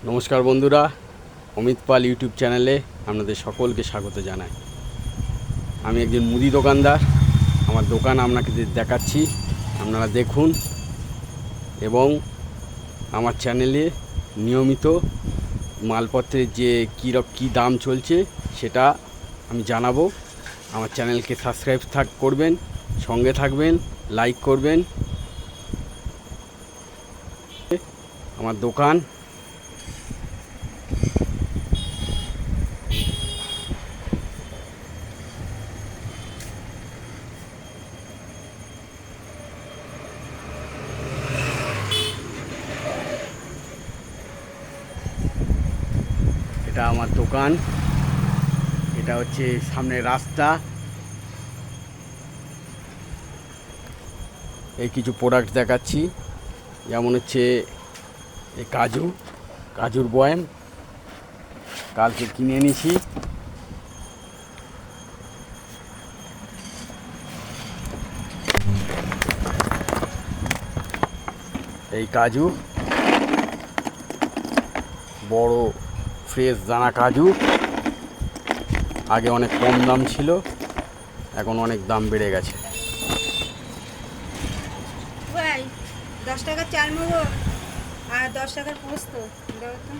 নমস্কার বন্ধুরা, অমিত পাল ইউটিউব চ্যানেলে আপনাদের সকলকে স্বাগত জানাই। আমি একজন মুদি দোকানদার। আমার দোকান আপনাকে দেখাচ্ছি, আপনারা দেখুন এবং আমার চ্যানেলে নিয়মিত মালপত্রের যে কী দাম চলছে সেটা আমি জানাবো। আমার চ্যানেলকে সাবস্ক্রাইব করবেন, সঙ্গে থাকবেন, লাইক করবেন। আমার দোকান এটা আমার দোকান, এটা হচ্ছে সামনে রাস্তা। এই কিছু প্রোডাক্ট দেখাচ্ছি, যেমন হচ্ছে এই কাজুর বয়াম কালকে কিনে এনেছি। এই কাজু বড় ফ্রেশ দানা কাজু, আগে অনেক কম দাম ছিল, এখন অনেক দাম বেড়ে গেছে। 10 টাকার চাল মুড়ো আর 10 টাকার পোস্ত দাও তো।